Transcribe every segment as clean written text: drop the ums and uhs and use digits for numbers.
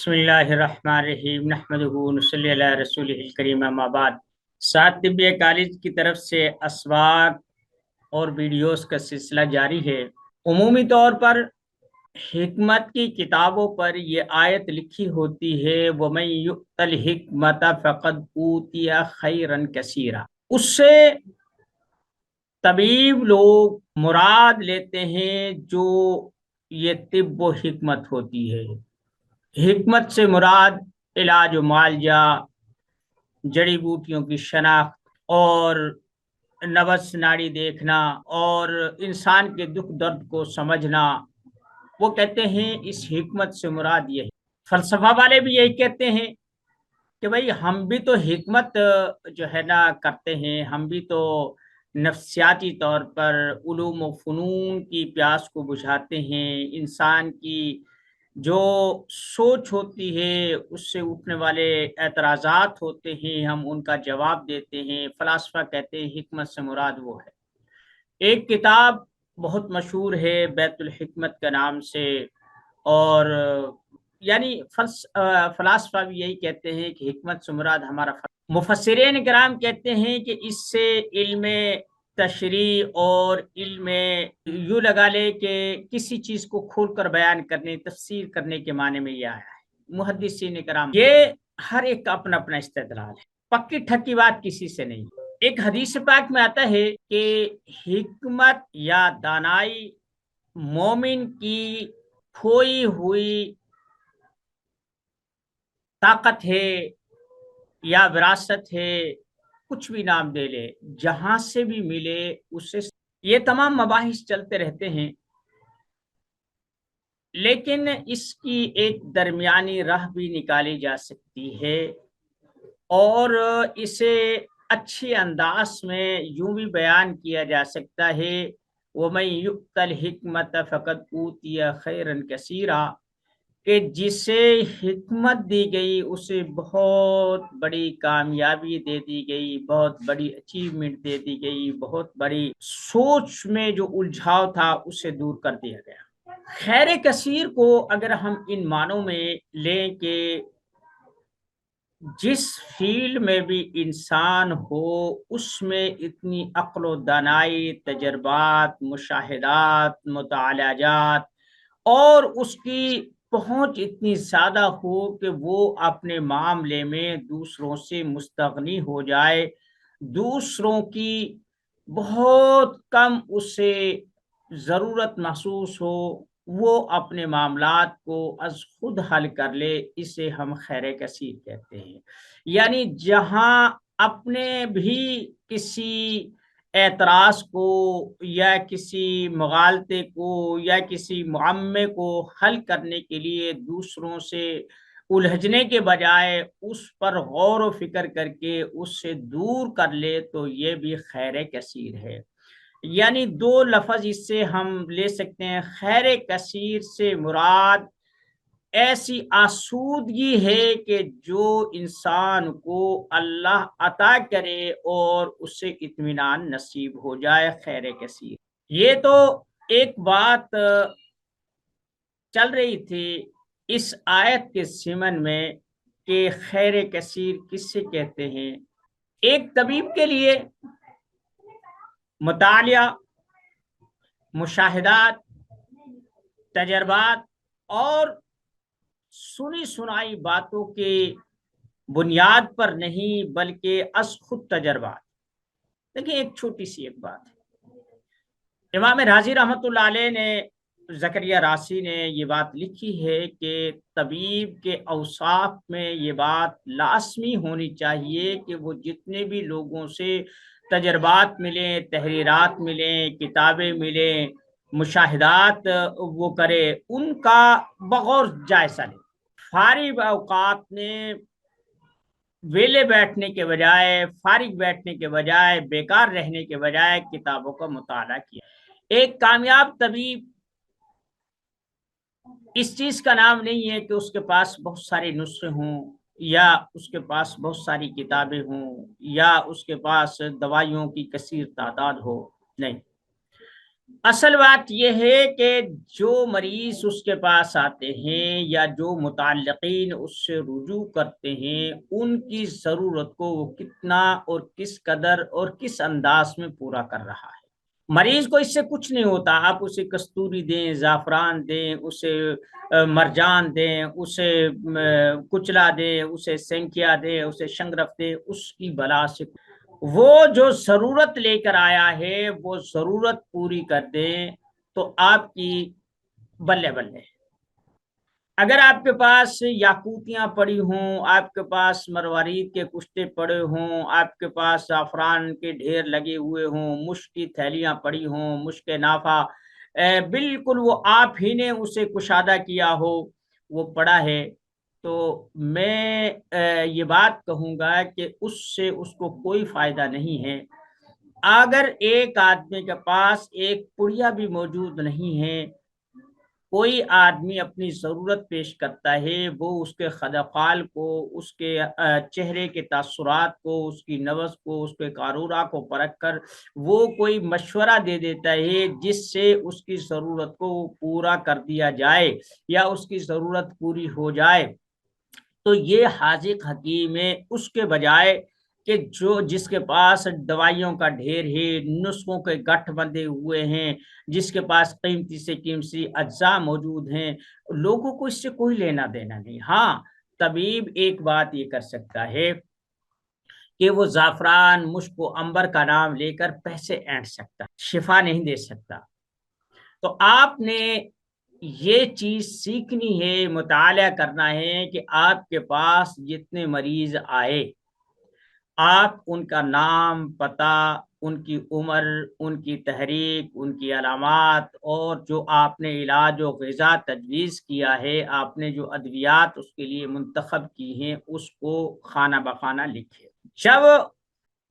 بسم اللہ الرحمن الرحیم نحمدہ ونصلی علی رسولہ الکریم اما بعد۔ ساتھ طبیہ کالج کی طرف سے اسواق اور ویڈیوز کا سلسلہ جاری ہے۔ عمومی طور پر حکمت کی کتابوں پر یہ آیت لکھی ہوتی ہے وَمَن يُؤْتَ الْحِكْمَةَ فَقَدْ أُوتِيَ خَيْرًا كَثِيرًا۔ اس سے طبیب لوگ مراد لیتے ہیں جو یہ طب و حکمت ہوتی ہے۔ حکمت سے مراد علاج و معالجہ، جڑی بوٹیوں کی شناخت اور نبض ناڑی دیکھنا اور انسان کے دکھ درد کو سمجھنا، وہ کہتے ہیں اس حکمت سے مراد یہ ہے۔ فلسفہ والے بھی یہی کہتے ہیں کہ بھئی ہم بھی تو حکمت جو ہے نا کرتے ہیں، ہم بھی تو نفسیاتی طور پر علوم و فنون کی پیاس کو بجھاتے ہیں، انسان کی جو سوچ ہوتی ہے اس سے اٹھنے والے اعتراضات ہوتے ہیں، ہم ان کا جواب دیتے ہیں۔ فلاسفہ کہتے ہیں حکمت سے مراد وہ ہے۔ ایک کتاب بہت مشہور ہے بیت الحکمت کے نام سے، اور یعنی فلاسفہ بھی یہی کہتے ہیں کہ حکمت سے مراد ہمارا مفسرین کرام کہتے ہیں کہ اس سے علم تشریح اور علم یوں لگا لے کہ کسی چیز کو کھول کر بیان کرنے، تفسیر کرنے کے معنی میں یہ آیا ہے۔ محدثین کرام یہ ہر ایک کا اپنا اپنا استدلال ہے، پکی ٹھکی بات کسی سے نہیں۔ ایک حدیث پاک میں آتا ہے کہ حکمت یا دانائی مومن کی کھوئی ہوئی طاقت ہے یا وراثت ہے، کچھ بھی نام دے لے، جہاں سے بھی ملے اسے۔ یہ تمام مباحث چلتے رہتے ہیں، لیکن اس کی ایک درمیانی راہ بھی نکالی جا سکتی ہے اور اسے اچھی انداز میں یوں بھی بیان کیا جا سکتا ہے وَمَن يُؤْتَ الْحِكْمَةَ فَقَدْ أُوتِيَ خَيْرًا كَثِيرًا، کہ جسے حکمت دی گئی اسے بہت بڑی کامیابی دے دی گئی، بہت بڑی اچیومنٹ دے دی گئی، بہت بڑی سوچ میں جو الجھاؤ تھا اسے دور کر دیا گیا۔ خیر کثیر کو اگر ہم ان معنوں میں لیں کہ جس فیلڈ میں بھی انسان ہو اس میں اتنی عقل و دانائی، تجربات، مشاہدات، مطالعات اور اس کی پہنچ اتنی زیادہ ہو کہ وہ اپنے معاملے میں دوسروں سے مستغنی ہو جائے، دوسروں کی بہت کم اس سے ضرورت محسوس ہو، وہ اپنے معاملات کو از خود حل کر لے، اسے ہم خیر کثیر کہتے ہیں۔ یعنی جہاں اپنے بھی کسی اعتراض کو یا کسی مغالطے کو یا کسی معمے کو حل کرنے کے لیے دوسروں سے الجھنے کے بجائے اس پر غور و فکر کر کے اس سے دور کر لے تو یہ بھی خیر کثیر ہے۔ یعنی دو لفظ اس سے ہم لے سکتے ہیں۔ خیر کثیر سے مراد ایسی آسودگی ہے کہ جو انسان کو اللہ عطا کرے اور اس سے اطمینان نصیب ہو جائے، خیر کثیر۔ یہ تو ایک بات چل رہی تھی اس آیت کے ضمن میں کہ خیر کثیر کس سے کہتے ہیں۔ ایک طبیب کے لیے مطالعہ، مشاہدات، تجربات اور سنی سنائی باتوں کے بنیاد پر نہیں بلکہ از خود تجربات۔ دیکھیں ایک چھوٹی سی ایک بات ہے، امام رازی رحمۃ اللہ علیہ نے، زکریا راسی نے یہ بات لکھی ہے کہ طبیب کے اوصاف میں یہ بات لازمی ہونی چاہیے کہ وہ جتنے بھی لوگوں سے تجربات ملیں، تحریرات ملیں، کتابیں ملیں، مشاہدات وہ کرے، ان کا بغور جائزہ لے۔ فارغ اوقات میں ویلے بیٹھنے کے بجائے، فارغ بیٹھنے کے بجائے، بیکار رہنے کے بجائے کتابوں کا مطالعہ کیا۔ ایک کامیاب طبیب اس چیز کا نام نہیں ہے کہ اس کے پاس بہت سارے نسخے ہوں یا اس کے پاس بہت ساری کتابیں ہوں یا اس کے پاس دوائیوں کی کثیر تعداد ہو، نہیں۔ اصل بات یہ ہے کہ جو مریض اس کے پاس آتے ہیں یا جو متعلقین اس سے رجوع کرتے ہیں، ان کی ضرورت کو وہ کتنا اور کس قدر اور کس انداز میں پورا کر رہا ہے۔ مریض کو اس سے کچھ نہیں ہوتا، آپ اسے کستوری دیں، زعفران دیں، اسے مرجان دیں، اسے کچلا دیں، اسے سینکیا دیں، اسے شنگرف دیں، اس کی بلا سے وہ جو ضرورت لے کر آیا ہے وہ ضرورت پوری کر دے تو آپ کی بلے بلے۔ اگر آپ کے پاس یاقوتیاں پڑی ہوں، آپ کے پاس مروارید کے کشتے پڑے ہوں، آپ کے پاس زعفران کے ڈھیر لگے ہوئے ہوں، مشک کی تھیلیاں پڑی ہوں، مشک نافع بالکل وہ آپ ہی نے اسے کشادہ کیا ہو، وہ پڑا ہے، تو میں یہ بات کہوں گا کہ اس سے اس کو کوئی فائدہ نہیں ہے۔ اگر ایک آدمی کے پاس ایک پڑیا بھی موجود نہیں ہے، کوئی آدمی اپنی ضرورت پیش کرتا ہے، وہ اس کے خدقال کو، اس کے چہرے کے تاثرات کو، اس کی نبض کو، اس کے قارورہ کو پرکھ کر وہ کوئی مشورہ دے دیتا ہے جس سے اس کی ضرورت کو پورا کر دیا جائے یا اس کی ضرورت پوری ہو جائے، تو یہ حاذق حکیم ہے اس کے بجائے کہ جس کے پاس دوائیوں کا ڈھیر ہے، نسخوں کے گٹھ بندھے ہوئے ہیں، جس کے پاس قیمتی سے قیمتی اجزاء موجود ہیں، لوگوں کو اس سے کوئی لینا دینا نہیں۔ ہاں، طبیب ایک بات یہ کر سکتا ہے کہ وہ زعفران، مشک و عنبر کا نام لے کر پیسے اینٹ سکتا، شفا نہیں دے سکتا۔ تو آپ نے یہ چیز سیکھنی ہے، مطالعہ کرنا ہے کہ آپ کے پاس جتنے مریض آئے، آپ ان کا نام، پتہ، ان کی عمر، ان کی تحریک، ان کی علامات، اور جو آپ نے علاج و غذا تجویز کیا ہے، آپ نے جو ادویات اس کے لیے منتخب کی ہیں، اس کو خانہ بخانہ لکھے۔ جب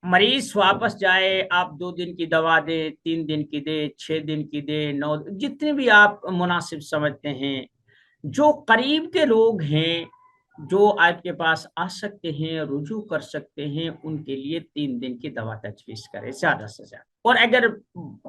مریض واپس جائے، آپ 2 دن کی دوا دیں، 3 دن کی دیں، 6 دن کی دیں، 9، جتنے بھی آپ مناسب سمجھتے ہیں۔ جو قریب کے لوگ ہیں، جو آپ کے پاس آ سکتے ہیں، رجوع کر سکتے ہیں، ان کے لیے 3 دن کی دوا تجویز کرے زیادہ سے زیادہ۔ اور اگر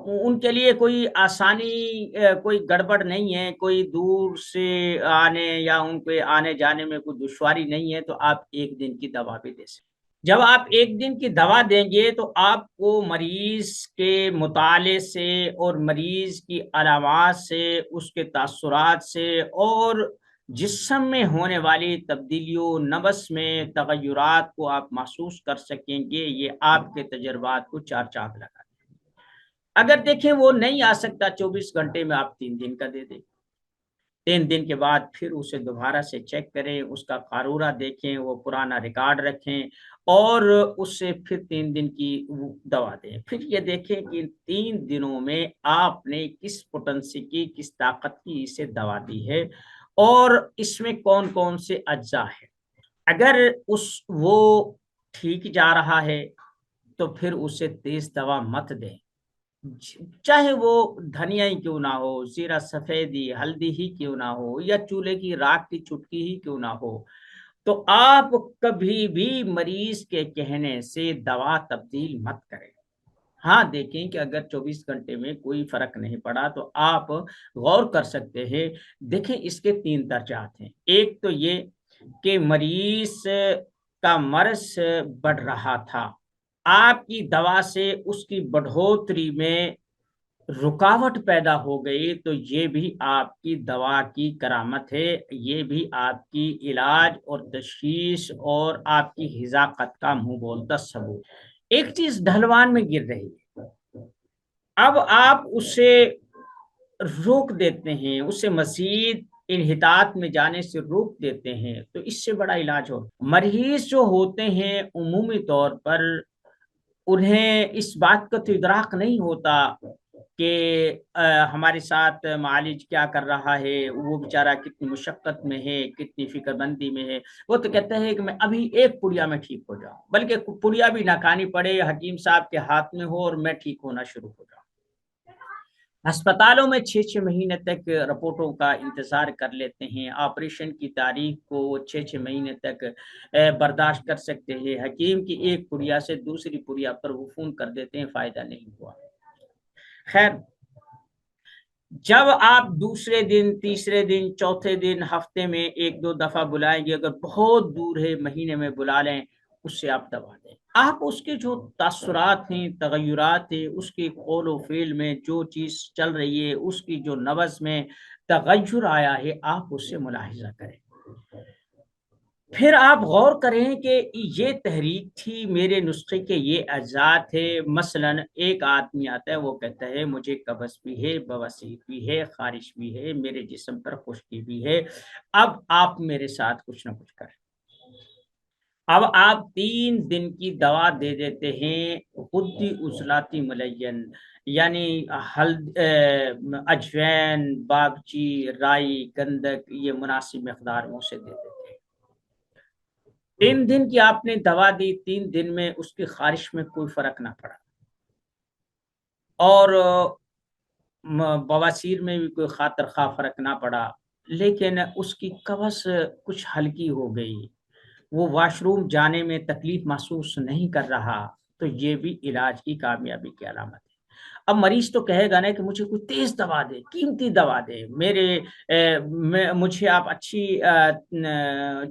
ان کے لیے کوئی آسانی، کوئی گڑبڑ نہیں ہے، کوئی دور سے آنے یا ان کے آنے جانے میں کوئی دشواری نہیں ہے، تو آپ 1 دن کی دوا بھی دے سکتے۔ جب آپ 1 دن کی دوا دیں گے تو آپ کو مریض کے مطالعے سے اور مریض کی علامات سے، اس کے تاثرات سے اور جسم میں ہونے والی تبدیلیوں، نبض میں تغیرات کو آپ محسوس کر سکیں گے۔ یہ آپ کے تجربات کو 4 چاند لگا دیں۔ اگر دیکھیں وہ نہیں آ سکتا 24 گھنٹے میں، آپ 3 دن کا دے دیں۔ 3 دن کے بعد پھر اسے دوبارہ سے چیک کریں، اس کا قارورہ دیکھیں، وہ پرانا ریکارڈ رکھیں اور اس سے پھر 3 دن کی دوا دیں۔ پھر یہ دیکھیں کہ 3 دنوں میں آپ نے کس پوٹنسی کی، کس طاقت کی اسے دوا دی ہے اور اس میں کون کون سے اجزاء ہیں۔ اگر وہ ٹھیک جا رہا ہے تو پھر اسے تیز دوا مت دیں، چاہے وہ دھنیا ہی کیوں نہ ہو، زیرہ سفیدی، ہلدی ہی کیوں نہ ہو، یا چولہے کی راکھ کی چٹکی ہی کیوں نہ ہو، تو آپ کبھی بھی مریض کے کہنے سے دوا تبدیل مت کریں۔ ہاں، دیکھیں کہ اگر 24 گھنٹے میں کوئی فرق نہیں پڑا تو آپ غور کر سکتے ہیں۔ دیکھیں اس کے 3 درجات ہیں۔ ایک تو یہ کہ مریض کا مرض بڑھ رہا تھا، آپ کی دوا سے اس کی بڑھوتری میں رکاوٹ پیدا ہو گئی، تو یہ بھی آپ کی دوا کی کرامت ہے، یہ بھی آپ کی علاج اور تشخیص اور آپ کی حذاقت کا منہ بولتا ثبوت۔ ایک چیز ڈھلوان میں گر رہی ہے، اب آپ اسے روک دیتے ہیں، اسے مزید انحطاط میں جانے سے روک دیتے ہیں، تو اس سے بڑا علاج ہو۔ مریض جو ہوتے ہیں عمومی طور پر انہیں اس بات کا تو ادراک نہیں ہوتا کہ ہمارے ساتھ معالج کیا کر رہا ہے، وہ بیچارہ کتنی مشقت میں ہے، کتنی فکر بندی میں ہے۔ وہ تو کہتا ہے کہ میں ابھی ایک پڑیا میں ٹھیک ہو جاؤں، بلکہ پڑیا بھی نہ کھانی پڑے، حکیم صاحب کے ہاتھ میں ہو اور میں ٹھیک ہونا شروع ہو جاؤں۔ ہسپتالوں میں 6 مہینے تک رپورٹوں کا انتظار کر لیتے ہیں، آپریشن کی تاریخ کو 6 مہینے تک برداشت کر سکتے ہیں، حکیم کی ایک پڑیا سے دوسری پڑیا پر وہ فون کر دیتے ہیں، فائدہ نہیں ہوا۔ خیر، جب آپ دوسرے دن، تیسرے دن، چوتھے دن، ہفتے میں ایک دو دفعہ بلائیں گے، اگر بہت دور ہے مہینے میں بلا لیں، اس سے آپ دوا دیں۔ آپ اس کے جو تاثرات ہیں، تغیرات ہیں، اس کے قول و فعل میں جو چیز چل رہی ہے، اس کی جو نبض میں تغیر آیا ہے، آپ اس سے ملاحظہ کریں۔ پھر آپ غور کریں کہ یہ تحریک تھی، میرے نسخے کے یہ اجزاء تھے۔ مثلا ایک آدمی آتا ہے، وہ کہتا ہے مجھے قبض بھی ہے، بواسیر بھی ہے، خارش بھی ہے، میرے جسم پر خشکی بھی ہے، اب آپ میرے ساتھ کچھ نہ کچھ کریں۔ اب آپ 3 دن کی دوا دے دیتے ہیں، غدی عضلاتی ملین، یعنی اجوین، باگچی، رائی، گندک، یہ مناسب مقدار میں اسے دے دیتے ہیں۔ 3 دن کی آپ نے دوا دی، 3 دن میں اس کی خارش میں کوئی فرق نہ پڑا، اور بواسیر میں بھی کوئی خاطر خواہ فرق نہ پڑا، لیکن اس کی قبض کچھ ہلکی ہو گئی، وہ واش روم جانے میں تکلیف محسوس نہیں کر رہا، تو یہ بھی علاج کی کامیابی کی علامت ہے۔ اب مریض تو کہے گا نا کہ مجھے کوئی تیز دوا دے، قیمتی دوا دے، مجھے آپ اچھی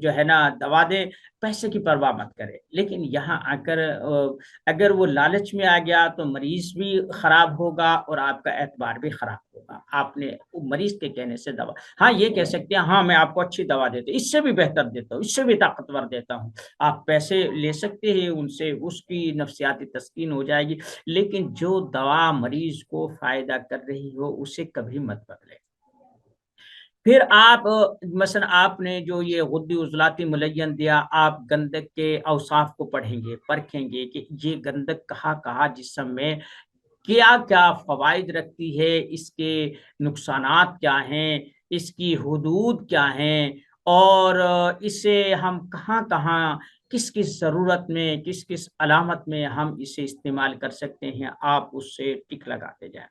جو ہے نا دوا دے، پیسے کی پرواہ مت کرے۔ لیکن یہاں آ کر اگر وہ لالچ میں آ گیا تو مریض بھی خراب ہوگا اور آپ کا اعتبار بھی خراب ہوگا۔ آپ نے مریض کے کہنے سے دوا، ہاں یہ کہہ سکتے ہیں ہاں میں آپ کو اچھی دوا دیتا ہوں، اس سے بھی بہتر دیتا ہوں، اس سے بھی طاقتور دیتا ہوں، آپ پیسے لے سکتے ہیں ان سے، اس کی نفسیاتی تسکین ہو جائے گی، لیکن جو دوا مریض کو فائدہ کر رہی ہو اسے کبھی مت بدلے۔ پھر آپ مثلا آپ نے جو یہ غدی عضلاتی ملین دیا، آپ گندک کے اوصاف کو پڑھیں گے، پرکھیں گے کہ یہ گندک کہاں کہاں جسم میں کیا کیا فوائد رکھتی ہے، اس کے نقصانات کیا ہیں، اس کی حدود کیا ہیں، اور اسے ہم کہاں کہاں، کس کس ضرورت میں، کس کس علامت میں ہم اسے استعمال کر سکتے ہیں، آپ اس سے ٹک لگاتے جائیں۔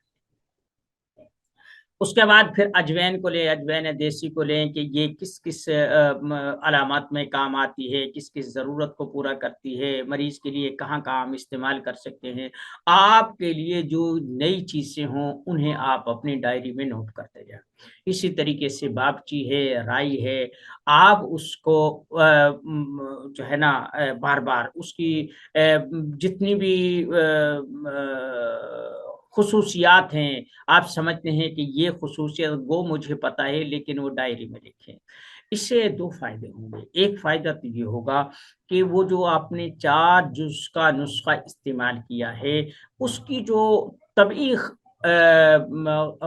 اس کے بعد پھر اجوین کو لیں، اجوین دیسی کو لیں کہ یہ کس کس علامات میں کام آتی ہے، کس کس ضرورت کو پورا کرتی ہے، مریض کے لیے کہاں کہاں ہم استعمال کر سکتے ہیں۔ آپ کے لیے جو نئی چیزیں ہوں انہیں آپ اپنی ڈائری میں نوٹ کرتے جائیں۔ اسی طریقے سے باگچی ہے، رائی ہے، آپ اس کو جو ہے نا بار بار اس کی جتنی بھی خصوصیات ہیں، آپ سمجھتے ہیں کہ یہ خصوصیت وہ مجھے پتا ہے، لیکن وہ ڈائری میں لکھیں۔ اس سے 2 فائدے ہوں گے۔ ایک فائدہ تو یہ ہوگا کہ وہ جو آپ نے 4 جز کا نسخہ استعمال کیا ہے، اس کی جو طبعی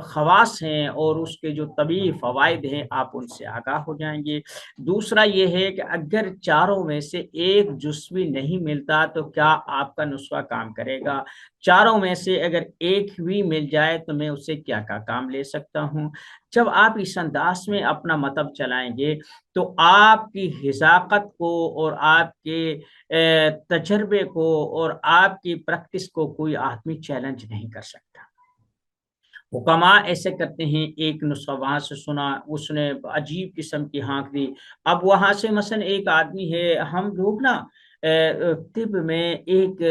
خواص ہیں اور اس کے جو طبعی فوائد ہیں، آپ ان سے آگاہ ہو جائیں گے۔ دوسرا یہ ہے کہ اگر چاروں میں سے ایک جز بھی نہیں ملتا تو کیا آپ کا نسخہ کام کرے گا؟ چاروں میں سے اگر ایک بھی مل جائے تو میں اسے کیا کام لے سکتا ہوں؟ جب آپ اس انداز میں اپنا مطلب چلائیں گے تو آپ کی حذاقت کو اور آپ کے تجربے کو اور آپ کی پریکٹس کو کوئی آدمی چیلنج نہیں کر سکتا۔ حکماء ایسے کرتے ہیں، ایک نسخہ وہاں سے سنا، اس نے عجیب قسم کی ہانک دی، اب وہاں سے مثلا ایک آدمی ہے، ہم لوگ نا طب میں ایک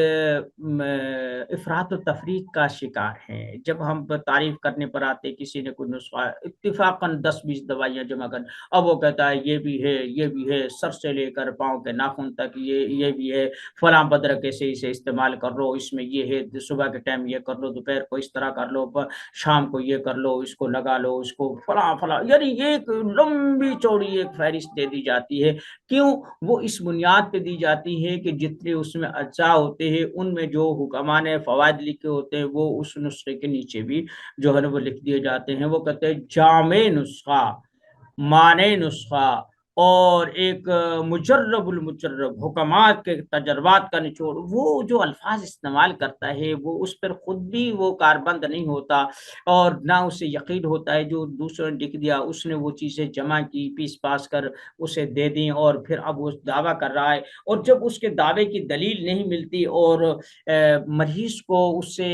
افراط و تفریط کا شکار ہیں۔ جب ہم تعریف کرنے پر آتے کسی نے کوئی نسخہ، اتفاقاً 10-20 دوائیاں جمع کر، اب وہ کہتا ہے یہ بھی ہے، یہ بھی ہے، سر سے لے کر پاؤں کے ناخن تک یہ بھی ہے، فلاں بدرکے سے اسے استعمال کر لو، اس میں یہ ہے، صبح کے ٹائم یہ کر لو، دوپہر کو اس طرح کر لو، شام کو یہ کر لو، اس کو لگا لو، اس کو فلاں فلاں، یعنی ایک لمبی چوڑی ایک فہرست دے دی جاتی ہے۔ کیوں؟ وہ اس بنیاد پہ دی جاتی ہے کہ جتنے اس میں اجزاء ہوتے ہیں ان میں جو حکماء نے فوائد لکھے ہوتے ہیں وہ اس نسخے کے نیچے بھی جو ہے نا وہ لکھ دیے جاتے ہیں۔ وہ کہتے ہیں جامع نسخہ، معنی نسخہ، اور ایک مجرب المجرب، حکمات کے تجربات کا نچوڑ۔ وہ جو الفاظ استعمال کرتا ہے وہ اس پر خود بھی وہ کاربند نہیں ہوتا اور نہ اسے یقین ہوتا ہے، جو دوسروں نے لکھ دیا اس نے وہ چیزیں جمع کی، پیس پاس کر اسے دے دیں، اور پھر اب وہ دعویٰ کر رہا ہے، اور جب اس کے دعوے کی دلیل نہیں ملتی اور مریض کو اس سے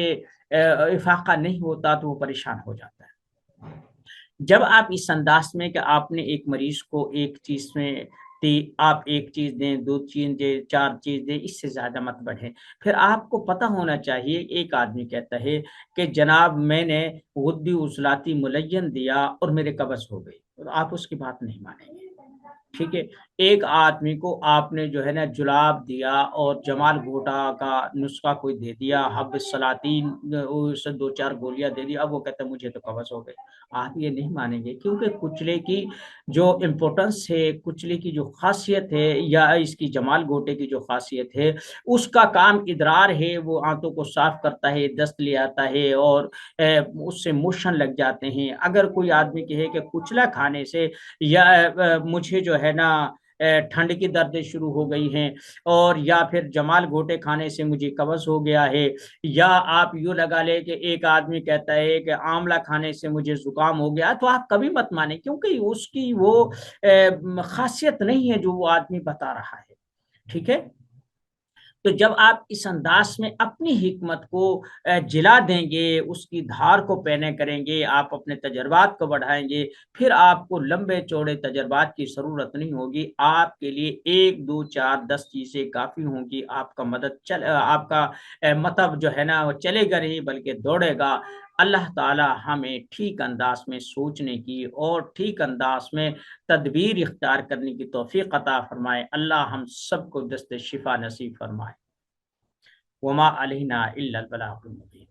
افاقہ نہیں ہوتا تو وہ پریشان ہو جاتا ہے۔ جب آپ اس انداز میں کہ آپ نے ایک مریض کو ایک چیز میں آپ ایک چیز دیں، 2 چیز دیں، 4 چیز دیں، اس سے زیادہ مت بڑھیں۔ پھر آپ کو پتہ ہونا چاہیے، ایک آدمی کہتا ہے کہ جناب میں نے غدی عضلاتی ملین دیا اور میرے قبض ہو گئی، تو آپ اس کی بات نہیں مانیں گے، ٹھیک ہے۔ ایک آدمی کو آپ نے جو ہے نا جلاب دیا اور جمال گھوٹا کا نسخہ کوئی دے دیا، حب السلاطین سے 2-4 گولیاں دے دی، اب وہ کہتا ہے مجھے تو قبض ہو گئی، آپ یہ نہیں مانیں گے، کیونکہ کچلے کی جو امپورٹنس ہے، کچلے کی جو خاصیت ہے، یا اس کی جمال گھوٹے کی جو خاصیت ہے، اس کا کام ادرار ہے، وہ آنتوں کو صاف کرتا ہے، دست لے آتا ہے، اور اس سے موشن لگ جاتے ہیں۔ اگر کوئی آدمی کہے کہ کچلا کھانے سے یا مجھے جو ہے نا ٹھنڈ کی دردیں شروع ہو گئی ہیں، اور یا پھر جمال گھوٹے کھانے سے مجھے قبض ہو گیا ہے، یا آپ یوں لگا لے کہ ایک آدمی کہتا ہے کہ آملہ کھانے سے مجھے زکام ہو گیا، تو آپ کبھی مت مانیں، کیونکہ اس کی وہ خاصیت نہیں ہے جو وہ آدمی بتا رہا ہے، ٹھیک ہے۔ تو جب آپ اس انداز میں اپنی حکمت کو جلا دیں گے، اس کی دھار کو پینے کریں گے، آپ اپنے تجربات کو بڑھائیں گے، پھر آپ کو لمبے چوڑے تجربات کی ضرورت نہیں ہوگی، آپ کے لیے 1 2 4 10 چیزیں کافی ہوں گی، آپ کا آپ کا مطلب جو ہے نا وہ چلے گا نہیں بلکہ دوڑے گا۔ اللہ تعالی ہمیں ٹھیک انداز میں سوچنے کی اور ٹھیک انداز میں تدبیر اختیار کرنے کی توفیق عطا فرمائے۔ اللہ ہم سب کو دست شفا نصیب فرمائے۔ وما علینا الا البلاغ المبین۔